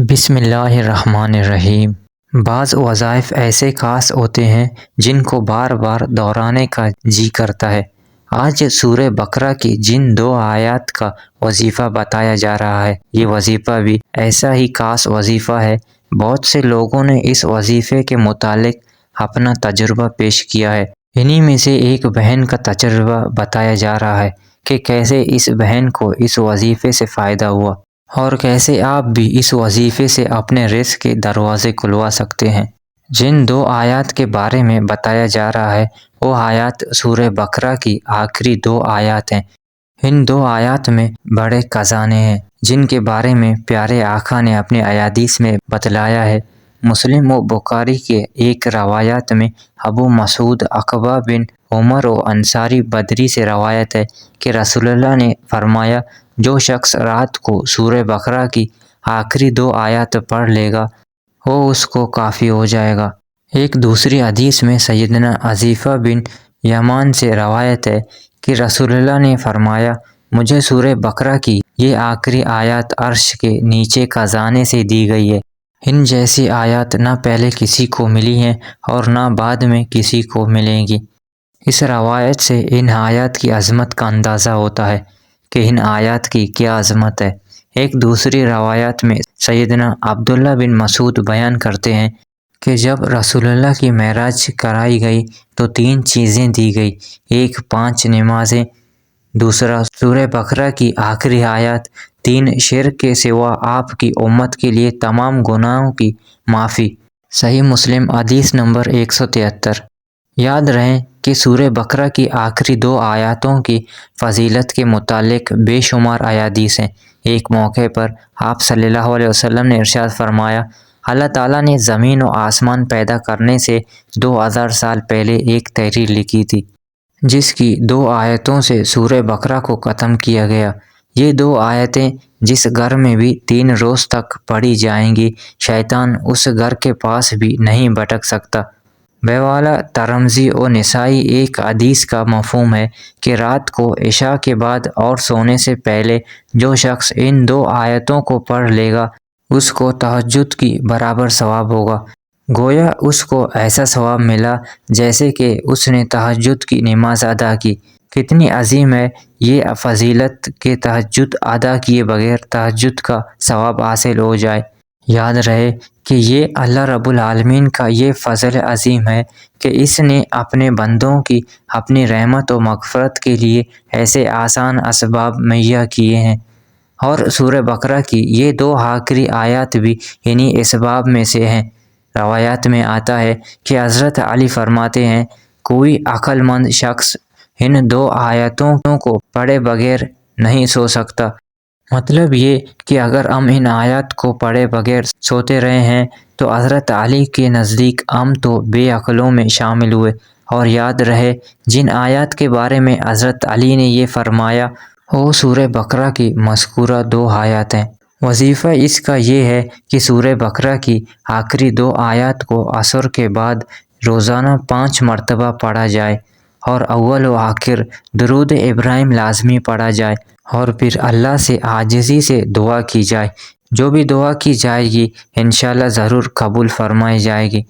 بسم اللہ الرحمن الرحیم۔ بعض وظائف ایسے خاص ہوتے ہیں جن کو بار بار دہرانے کا جی کرتا ہے۔ آج سورہ بقرہ کی جن 2 آیات کا وظیفہ بتایا جا رہا ہے، یہ وظیفہ بھی ایسا ہی خاص وظیفہ ہے۔ بہت سے لوگوں نے اس وظیفے کے متعلق اپنا تجربہ پیش کیا ہے۔ انہی میں سے ایک بہن کا تجربہ بتایا جا رہا ہے کہ کیسے اس بہن کو اس وظیفے سے فائدہ ہوا اور کیسے آپ بھی اس وظیفے سے اپنے رزق کے دروازے کھلوا سکتے ہیں۔ جن 2 آیات کے بارے میں بتایا جا رہا ہے وہ آیات سورہ بقرہ کی آخری 2 آیات ہیں۔ ان 2 آیات میں بڑے خزانے ہیں جن کے بارے میں پیارے آقا نے اپنے احادیث میں بتلایا ہے۔ مسلم و بخاری کے ایک روایات میں ابو مسعود عقبہ بن عمر و انصاری بدری سے روایت ہے کہ رسول اللہ نے فرمایا، جو شخص رات کو سورہ بقرہ کی آخری 2 آیات پڑھ لے گا وہ اس کو کافی ہو جائے گا۔ ایک دوسری حدیث میں سیدنا حذیفہ بن یمان سے روایت ہے کہ رسول اللہ نے فرمایا، مجھے سورہ بقرہ کی یہ آخری آیات عرش کے نیچے خزانے سے دی گئی ہے۔ ان جیسی آیات نہ پہلے کسی کو ملی ہیں اور نہ بعد میں کسی کو ملیں گی۔ اس روایت سے ان آیات کی عظمت کا اندازہ ہوتا ہے کہ ان آیات کی کیا عظمت ہے۔ ایک دوسری روایت میں سیدنا عبداللہ بن مسعود بیان کرتے ہیں کہ جب رسول اللہ کی معراج کرائی گئی تو 3 چیزیں دی گئی، ایک 5 نمازیں، دوسرا سورہ بقرہ کی آخری آیات، 3 شرک کے سوا آپ کی امت کے لیے تمام گناہوں کی معافی۔ صحیح مسلم حدیث نمبر 173۔ یاد رہے کہ سورہ بقرہ کی آخری 2 آیاتوں کی فضیلت کے متعلق بے شمار احادیث ہیں۔ ایک موقع پر آپ صلی اللہ علیہ وسلم نے ارشاد فرمایا، اللہ تعالیٰ نے زمین و آسمان پیدا کرنے سے 2000 سال پہلے ایک تحریر لکھی تھی جس کی 2 آیتوں سے سورہ بقرہ کو ختم کیا گیا۔ یہ 2 آیتیں جس گھر میں بھی 3 روز تک پڑھی جائیں گی، شیطان اس گھر کے پاس بھی نہیں بھٹک سکتا۔ بہوالا ترمذی و نسائی ایک حدیث کا مفہوم ہے کہ رات کو عشاء کے بعد اور سونے سے پہلے جو شخص ان 2 آیتوں کو پڑھ لے گا اس کو تہجد کی برابر ثواب ہوگا۔ گویا اس کو ایسا ثواب ملا جیسے کہ اس نے تہجد کی نماز ادا کی۔ کتنی عظیم ہے یہ فضیلت کہ تہجد ادا کیے بغیر تہجد کا ثواب حاصل ہو جائے۔ یاد رہے کہ یہ اللہ رب العالمین کا یہ فضل عظیم ہے کہ اس نے اپنے بندوں کی اپنی رحمت و مغفرت کے لیے ایسے آسان اسباب مہیا کیے ہیں، اور سورہ بقرہ کی یہ 2 آخری آیات بھی انہی اسباب میں سے ہیں۔ روایات میں آتا ہے کہ حضرت علی فرماتے ہیں، کوئی عقل مند شخص ان 2 آیاتوں کو پڑھے بغیر نہیں سو سکتا۔ مطلب یہ کہ اگر ہم ان آیات کو پڑھے بغیر سوتے رہے ہیں تو حضرت علی کے نزدیک ہم تو بے عقلوں میں شامل ہوئے۔ اور یاد رہے جن آیات کے بارے میں حضرت علی نے یہ فرمایا وہ سورہ بقرہ کی مذکورہ 2 آیات ہیں۔ وظیفہ اس کا یہ ہے کہ سورہ بقرہ کی آخری 2 آیات کو عصر کے بعد روزانہ 5 مرتبہ پڑھا جائے اور اول و آخر درود ابراہیم لازمی پڑھا جائے، اور پھر اللہ سے عاجزی سے دعا کی جائے۔ جو بھی دعا کی جائے گی انشاءاللہ ضرور قبول فرمائی جائے گی۔